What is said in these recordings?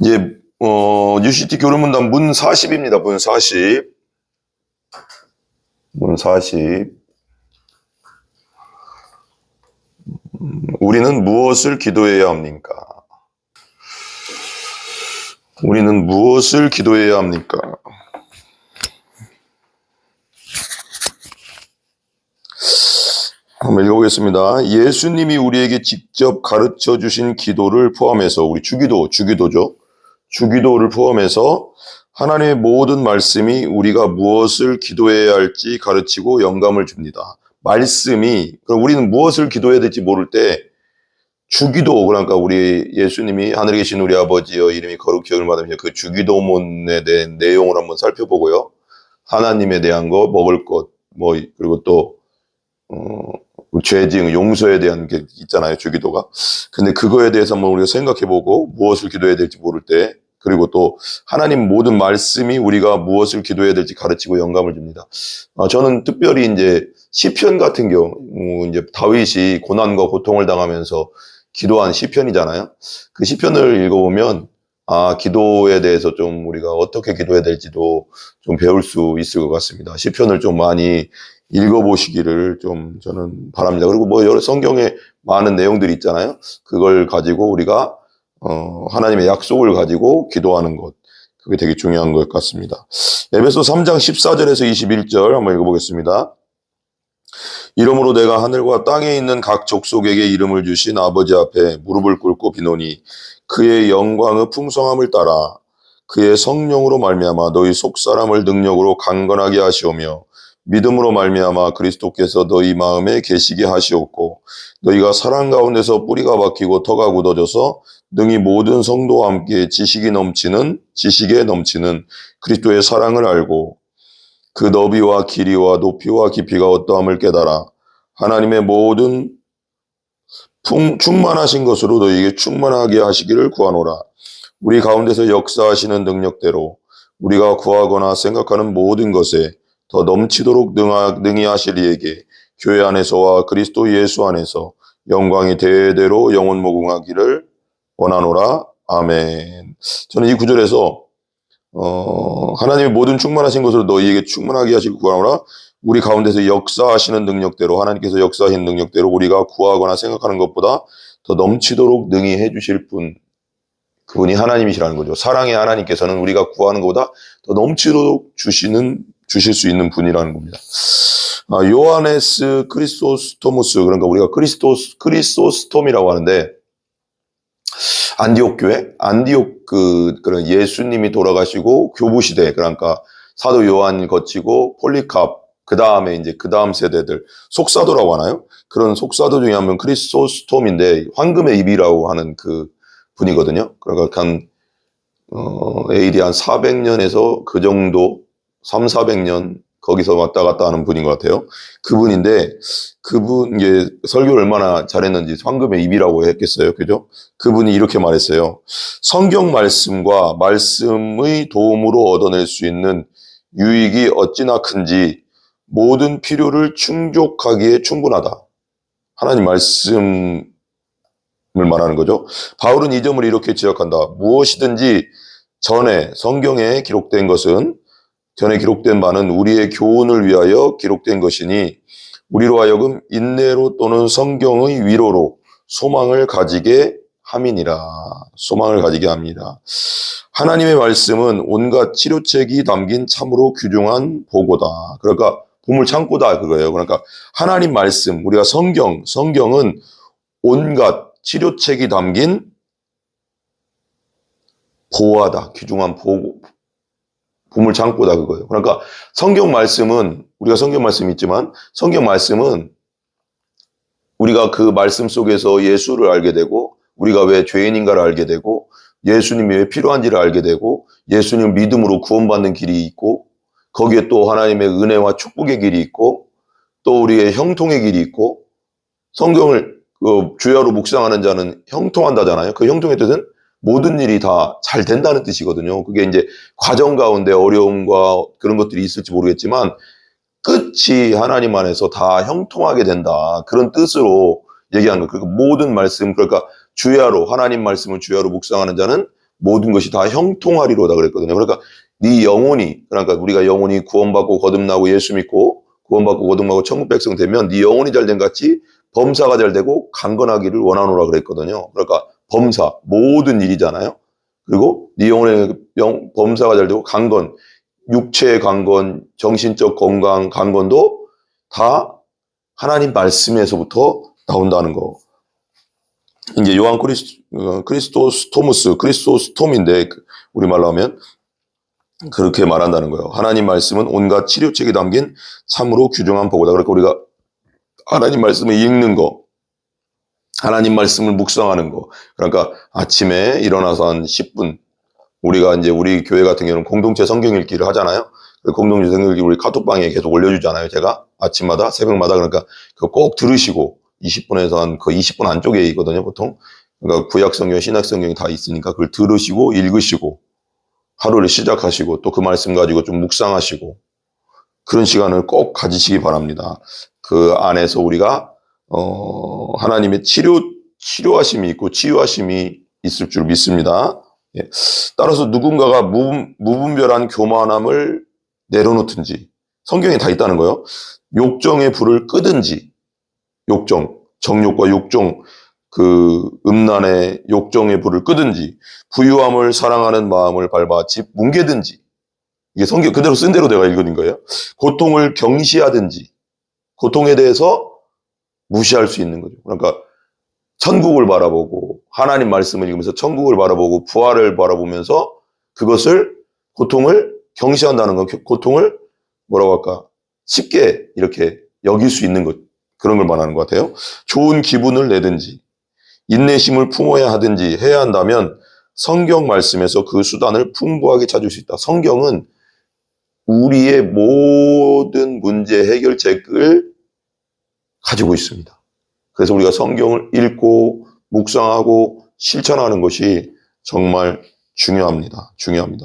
이제 UCT 교류문답 문 40입니다. 문 40. 문 40. 우리는 무엇을 기도해야 합니까? 우리는 무엇을 기도해야 합니까? 한번 읽어보겠습니다. 예수님이 우리에게 직접 가르쳐 주신 기도를 포함해서, 우리 주기도죠. 주기도를 포함해서 하나님의 모든 말씀이 우리가 무엇을 기도해야 할지 가르치고 영감을 줍니다. 말씀이, 우리는 무엇을 기도해야 될지 모를 때 주기도, 그러니까 우리 예수님이 하늘에 계신 우리 아버지여 이름이 거룩히 여김을 받으며 그 주기도문에 대한 내용을 한번 살펴보고요. 하나님에 대한 것, 먹을 것, 그리고 또 죄 지은 용서에 대한 게 있잖아요, 주기도가. 근데 그거에 대해서 한번 우리가 생각해보고 무엇을 기도해야 될지 모를 때, 그리고 또 하나님 모든 말씀이 우리가 무엇을 기도해야 될지 가르치고 영감을 줍니다. 저는 특별히 이제 시편 같은 경우, 이제 다윗이 고난과 고통을 당하면서 기도한 시편이잖아요. 그 시편을 읽어보면 기도에 대해서 좀 우리가 어떻게 기도해야 될지도 좀 배울 수 있을 것 같습니다. 시편을 좀 많이 읽어보시기를 좀 저는 바랍니다. 그리고 여러 성경에 많은 내용들이 있잖아요. 그걸 가지고 우리가 하나님의 약속을 가지고 기도하는 것, 그게 되게 중요한 것 같습니다. 에베소 3장 14절에서 21절 한번 읽어보겠습니다. 이러므로 내가 하늘과 땅에 있는 각 족속에게 이름을 주신 아버지 앞에 무릎을 꿇고 비노니 그의 영광의 풍성함을 따라 그의 성령으로 말미암아 너희 속사람을 능력으로 강건하게 하시오며 믿음으로 말미암아 그리스도께서 너희 마음에 계시게 하시옵고 너희가 사랑 가운데서 뿌리가 박히고 터가 굳어져서 능히 모든 성도와 함께 지식에 넘치는 그리스도의 사랑을 알고 그 너비와 길이와 높이와 깊이가 어떠함을 깨달아 하나님의 모든 충만하신 것으로 너희에게 충만하게 하시기를 구하노라. 우리 가운데서 역사하시는 능력대로 우리가 구하거나 생각하는 모든 것에 더 넘치도록 능히 하실 이에게 교회 안에서와 그리스도 예수 안에서 영광이 대대로 영원 무궁하기를 원하노라. 아멘. 저는 이 구절에서 하나님의 모든 충만하신 것으로 너희에게 충만하게 하시길 구하노라. 우리 가운데서 역사하시는 능력대로, 하나님께서 역사하시는 능력대로 우리가 구하거나 생각하는 것보다 더 넘치도록 능히 해주실 분, 그분이 하나님이시라는 거죠. 사랑의 하나님께서는 우리가 구하는 것보다 더 넘치도록 주실 수 있는 분이라는 겁니다. 요하네스 크리소스토무스, 그러니까 우리가 크리소스톰이라고 하는데, 안디옥 교회, 그런 예수님이 돌아가시고 교부시대, 그러니까 사도 요한 거치고 폴리캅, 그 다음 세대들, 속사도라고 하나요? 그런 속사도 중에 한 명 크리소스톰인데, 황금의 입이라고 하는 그 분이거든요. 그러니까 AD 한 400년에서 그 정도, 400년, 거기서 왔다 갔다 하는 분인 것 같아요. 그분인데, 이게 설교를 얼마나 잘했는지 황금의 입이라고 했겠어요. 그죠? 그분이 이렇게 말했어요. 성경 말씀과 말씀의 도움으로 얻어낼 수 있는 유익이 어찌나 큰지 모든 필요를 충족하기에 충분하다. 하나님 말씀을 말하는 거죠. 바울은 이 점을 이렇게 지적한다. 무엇이든지 전에 성경에 기록된 것은 전에 기록된 바는 우리의 교훈을 위하여 기록된 것이니 우리로 하여금 인내로 또는 성경의 위로로 소망을 가지게 함이니라. 소망을 가지게 합니다. 하나님의 말씀은 온갖 치료책이 담긴 참으로 귀중한 보고다. 그러니까 보물창고다 그거예요. 그러니까 하나님 말씀, 우리가 성경은 온갖 치료책이 담긴 보화다. 귀중한 보물창고다 그거예요. 그러니까 성경 말씀은, 우리가 성경 말씀이 있지만 성경 말씀은 우리가 그 말씀 속에서 예수를 알게 되고 우리가 왜 죄인인가를 알게 되고 예수님이 왜 필요한지를 알게 되고 예수님 믿음으로 구원받는 길이 있고 거기에 또 하나님의 은혜와 축복의 길이 있고 또 우리의 형통의 길이 있고 성경을 주야로 묵상하는 자는 형통한다잖아요. 그 형통의 뜻은 모든 일이 다 잘 된다는 뜻이거든요. 그게 이제 과정 가운데 어려움과 그런 것들이 있을지 모르겠지만 끝이 하나님 안에서 다 형통하게 된다. 그런 뜻으로 얘기하는 거예요. 그러니까 모든 말씀, 그러니까 하나님 말씀을 주야로 묵상하는 자는 모든 것이 다 형통하리로다 그랬거든요. 그러니까 네 영혼이, 그러니까 우리가 영혼이 구원받고 거듭나고 예수 믿고 구원받고 거듭나고 천국 백성 되면 네 영혼이 잘된 같이 범사가 잘 되고 강건하기를 원하노라 그랬거든요. 그러니까 범사, 모든 일이잖아요. 그리고 네 영혼의 범사가 잘 되고 강건, 육체의 강건, 정신적 건강, 강건도 다 하나님 말씀에서부터 나온다는 거. 이제 요한 크리스토스톰인데 우리말로 하면 그렇게 말한다는 거예요. 하나님 말씀은 온갖 치료책이 담긴 참으로 귀중한 보고다. 그러니까 우리가 하나님 말씀을 읽는 거, 하나님 말씀을 묵상하는 거. 그러니까 아침에 일어나서 한 10분, 우리가 이제 우리 교회 같은 경우는 공동체 성경 읽기를 하잖아요. 공동체 성경 읽기 우리 카톡방에 계속 올려주잖아요. 제가 아침마다, 새벽마다. 그러니까 그거 꼭 들으시고 20분에서 한 그 20분 안쪽에 있거든요, 보통. 그러니까 구약 성경, 신약 성경이 다 있으니까 그걸 들으시고 읽으시고 하루를 시작하시고 또 그 말씀 가지고 좀 묵상하시고 그런 시간을 꼭 가지시기 바랍니다. 그 안에서 우리가 하나님의 치료하심이 있고 치유하심이 있을 줄 믿습니다. 예. 따라서 누군가가 무분별한 교만함을 내려놓든지 성경에 다 있다는 거예요. 욕정의 불을 끄든지 정욕과 욕정, 그 음란의 욕정의 불을 끄든지 부유함을 사랑하는 마음을 밟아 집 뭉개든지 이게 성경 그대로 쓴 대로 내가 읽은 거예요. 고통을 경시하든지 고통에 대해서 무시할 수 있는 거죠. 그러니까 천국을 바라보고 하나님 말씀을 읽으면서 천국을 바라보고 부활을 바라보면서 고통을 경시한다는 건 고통을 뭐라고 할까 쉽게 이렇게 여길 수 있는 것 그런 걸 말하는 것 같아요. 좋은 기분을 내든지 인내심을 품어야 하든지 해야 한다면 성경 말씀에서 그 수단을 풍부하게 찾을 수 있다. 성경은 우리의 모든 문제 해결책을 가지고 있습니다. 그래서 우리가 성경을 읽고 묵상하고 실천하는 것이 정말 중요합니다.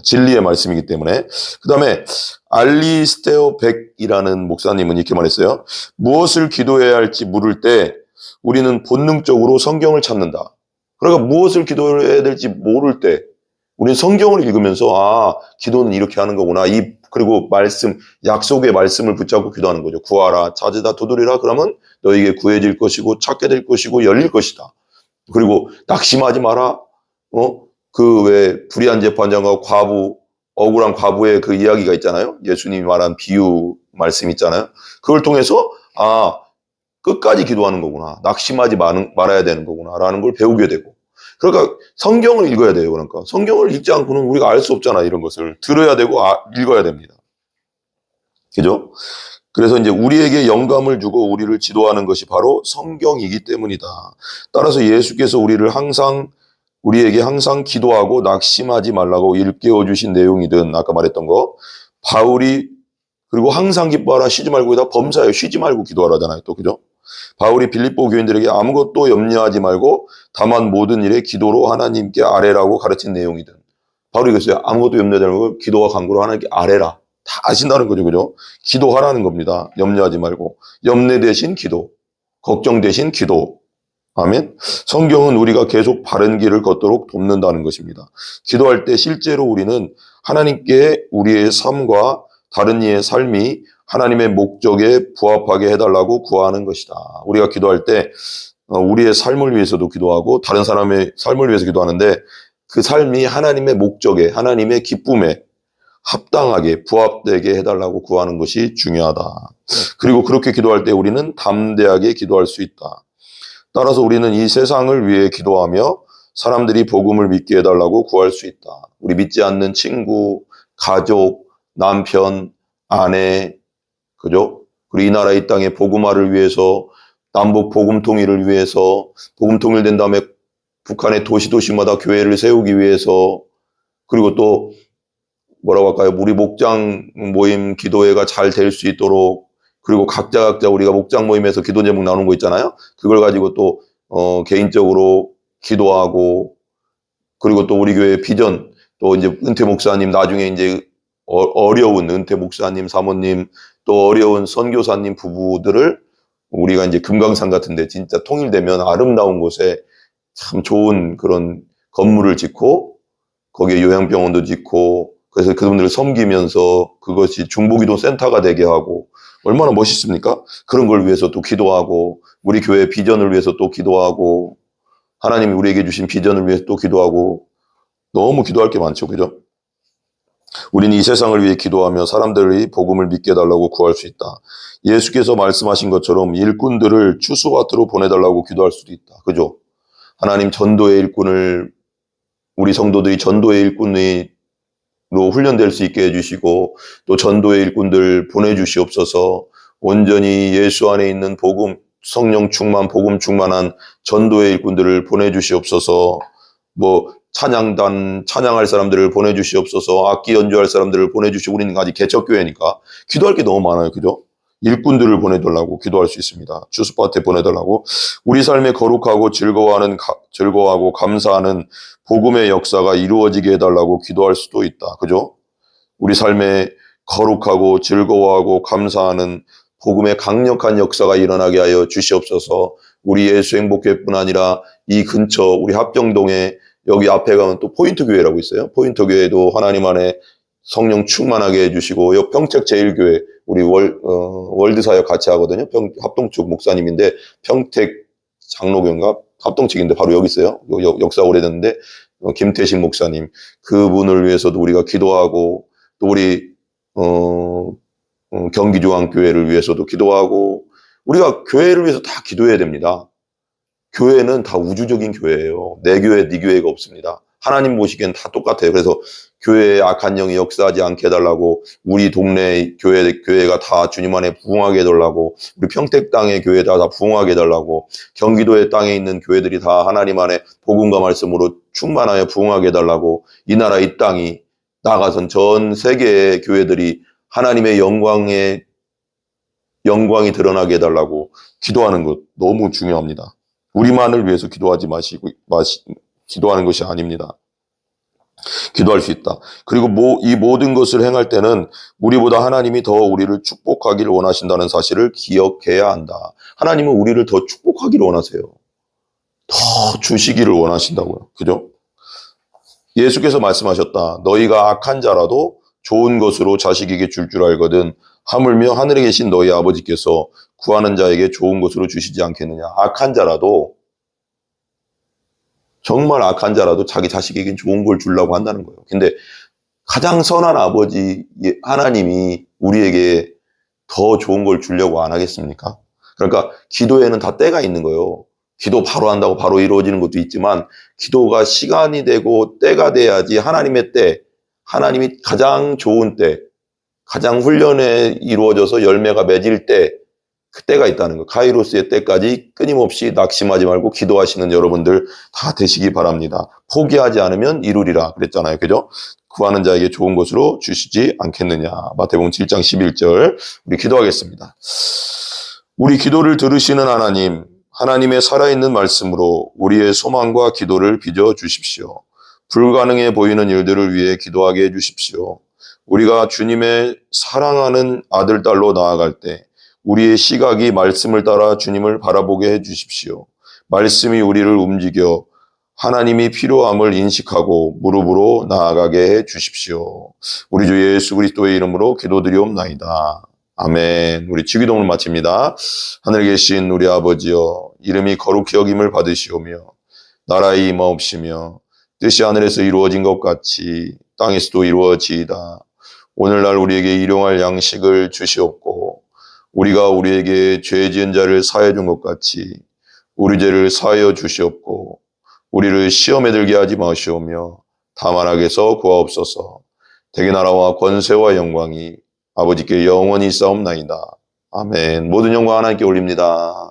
진리의 말씀이기 때문에. 그 다음에 알리스테어 백이라는 목사님은 이렇게 말했어요. 무엇을 기도해야 할지 물을 때 우리는 본능적으로 성경을 찾는다. 그러니까 무엇을 기도해야 될지 모를 때 우리는 성경을 읽으면서 기도는 이렇게 하는 거구나. 그리고 약속의 말씀을 붙잡고 기도하는 거죠. 구하라, 찾으다, 두드리라. 그러면 너에게 구해질 것이고 찾게 될 것이고 열릴 것이다. 그리고 낙심하지 마라. 그 왜 불의한 재판장과 억울한 과부의 그 이야기가 있잖아요. 예수님이 말한 비유 말씀 있잖아요. 그걸 통해서 끝까지 기도하는 거구나. 낙심하지 말아야 되는 거구나. 라는 걸 배우게 되고. 그러니까 성경을 읽어야 돼요. 그러니까 성경을 읽지 않고는 우리가 알 수 없잖아. 이런 것을 들어야 되고 읽어야 됩니다. 그죠? 그래서 이제 우리에게 영감을 주고 우리를 지도하는 것이 바로 성경이기 때문이다. 따라서 예수께서 우리에게 항상 기도하고 낙심하지 말라고 일깨워 주신 내용이든 아까 말했던 거 바울이 그리고 항상 기뻐하라 쉬지 말고 다 범사예요. 쉬지 말고 기도하라잖아요. 또 그죠? 바울이 빌립보 교인들에게 아무것도 염려하지 말고 다만 모든 일에 기도로 하나님께 아뢰라고 가르친 내용이든 바울이 그랬어요. 아무것도 염려하지 말고 기도와 간구로 하나님께 아뢰라. 다 아신다는 거죠. 그죠? 기도하라는 겁니다. 염려하지 말고 염려 대신 기도, 걱정 대신 기도. 아멘. 성경은 우리가 계속 바른 길을 걷도록 돕는다는 것입니다. 기도할 때 실제로 우리는 하나님께 우리의 삶과 다른 이의 삶이 하나님의 목적에 부합하게 해달라고 구하는 것이다. 우리가 기도할 때 우리의 삶을 위해서도 기도하고 다른 사람의 삶을 위해서 기도하는데 그 삶이 하나님의 목적에 하나님의 기쁨에 합당하게 부합되게 해달라고 구하는 것이 중요하다. 그리고 그렇게 기도할 때 우리는 담대하게 기도할 수 있다. 따라서 우리는 이 세상을 위해 기도하며 사람들이 복음을 믿게 해달라고 구할 수 있다. 우리 믿지 않는 친구, 가족, 남편, 아내, 그죠? 그리고 이 나라 이 땅의 복음화를 위해서 남북 복음 통일을 위해서 복음 통일된 다음에 북한의 도시마다 교회를 세우기 위해서 그리고 또 뭐라고 할까요? 우리 목장 모임 기도회가 잘 될 수 있도록 그리고 각자 우리가 목장 모임에서 기도 제목 나누는 거 있잖아요. 그걸 가지고 또 개인적으로 기도하고 그리고 또 우리 교회 비전 또 이제 은퇴 목사님 나중에 이제 어려운 은퇴 목사님 사모님 또 어려운 선교사님 부부들을 우리가 이제 금강산 같은데 진짜 통일되면 아름다운 곳에 참 좋은 그런 건물을 짓고 거기에 요양병원도 짓고 그래서 그분들을 섬기면서 그것이 중보기도 센터가 되게 하고 얼마나 멋있습니까? 그런 걸 위해서 또 기도하고 우리 교회 비전을 위해서 또 기도하고 하나님이 우리에게 주신 비전을 위해서 또 기도하고 너무 기도할 게 많죠. 그죠? 우리는 이 세상을 위해 기도하며 사람들이 복음을 믿게 해달라고 구할 수 있다. 예수께서 말씀하신 것처럼 일꾼들을 추수밭으로 보내달라고 기도할 수도 있다. 그죠? 하나님 전도의 일꾼을 우리 성도들이 전도의 일꾼으로 훈련될 수 있게 해주시고 또 전도의 일꾼들 보내주시옵소서. 온전히 예수 안에 있는 복음, 성령 충만, 복음 충만한 전도의 일꾼들을 보내주시옵소서. 찬양단, 찬양할 사람들을 보내주시옵소서. 악기 연주할 사람들을 보내주시고 우리는 아직 개척교회니까 기도할 게 너무 많아요. 그죠? 일꾼들을 보내달라고 기도할 수 있습니다. 추수밭에 보내달라고. 우리 삶에 거룩하고 즐거워하고 감사하는 복음의 역사가 이루어지게 해달라고 기도할 수도 있다. 그죠? 우리 삶에 거룩하고 즐거워하고 감사하는 복음의 강력한 역사가 일어나게 하여 주시옵소서. 우리 예수 행복교회뿐 아니라 이 근처 우리 합정동에 여기 앞에 가면 또 포인트 교회라고 있어요. 포인트 교회도 하나님 안에 성령 충만하게 해주시고 여 평택 제일교회 우리 월드 사역 같이 하거든요. 합동측 목사님인데 평택 장로교인가 합동측인데 바로 여기 있어요. 역사 오래됐는데 김태식 목사님 그분을 위해서도 우리가 기도하고 또 우리 경기중앙교회를 위해서도 기도하고 우리가 교회를 위해서 다 기도해야 됩니다. 교회는 다 우주적인 교회예요. 내 교회, 네 교회가 없습니다. 하나님 보시기엔 다 똑같아요. 그래서 교회에 악한 영이 역사하지 않게 해달라고 우리 동네 교회가 다 주님 안에 부흥하게 해달라고 우리 평택 땅의 교회가 다 부흥하게 해달라고 경기도의 땅에 있는 교회들이 다 하나님 안에 복음과 말씀으로 충만하여 부흥하게 해달라고 이 나라 이 땅이 나가선 전 세계의 교회들이 하나님의 영광이 드러나게 해달라고 기도하는 것 너무 중요합니다. 우리만을 위해서 기도하지 기도하는 것이 아닙니다. 기도할 수 있다. 그리고 이 모든 것을 행할 때는 우리보다 하나님이 더 우리를 축복하기를 원하신다는 사실을 기억해야 한다. 하나님은 우리를 더 축복하기를 원하세요. 더 주시기를 원하신다고요. 그죠? 예수께서 말씀하셨다. 너희가 악한 자라도 좋은 것으로 자식에게 줄 알거든 하물며 하늘에 계신 너희 아버지께서 구하는 자에게 좋은 것으로 주시지 않겠느냐. 악한 자라도 정말 악한 자라도 자기 자식에겐 좋은 걸 주려고 한다는 거예요. 근데 가장 선한 아버지 하나님이 우리에게 더 좋은 걸 주려고 안 하겠습니까? 그러니까 기도에는 다 때가 있는 거예요. 기도 바로 한다고 바로 이루어지는 것도 있지만 기도가 시간이 되고 때가 돼야지 하나님의 때, 하나님이 가장 좋은 때, 가장 훈련에 이루어져서 열매가 맺을 때 그 때가 있다는 거. 카이로스의 때까지 끊임없이 낙심하지 말고 기도하시는 여러분들 다 되시기 바랍니다. 포기하지 않으면 이루리라 그랬잖아요. 그죠? 구하는 자에게 좋은 것으로 주시지 않겠느냐. 마태복음 7장 11절 우리 기도하겠습니다. 우리 기도를 들으시는 하나님, 하나님의 살아있는 말씀으로 우리의 소망과 기도를 빚어 주십시오. 불가능해 보이는 일들을 위해 기도하게 해 주십시오. 우리가 주님의 사랑하는 아들, 딸로 나아갈 때 우리의 시각이 말씀을 따라 주님을 바라보게 해 주십시오. 말씀이 우리를 움직여 하나님이 필요함을 인식하고 무릎으로 나아가게 해 주십시오. 우리 주 예수 그리스도의 이름으로 기도드리옵나이다. 아멘. 우리 주기도문을 마칩니다. 하늘에 계신 우리 아버지여, 이름이 거룩히 여김을 받으시오며 나라의 임하옵시며 뜻이 하늘에서 이루어진 것 같이 땅에서도 이루어지이다. 오늘날 우리에게 일용할 양식을 주시옵고 우리가 우리에게 죄 지은 자를 사하여 준 것 같이 우리 죄를 사하여 주시옵고 우리를 시험에 들게 하지 마시오며 다만 악에서 구하옵소서. 대개 나라와 권세와 영광이 아버지께 영원히 있사옵나이다. 아멘. 모든 영광 하나님께 올립니다.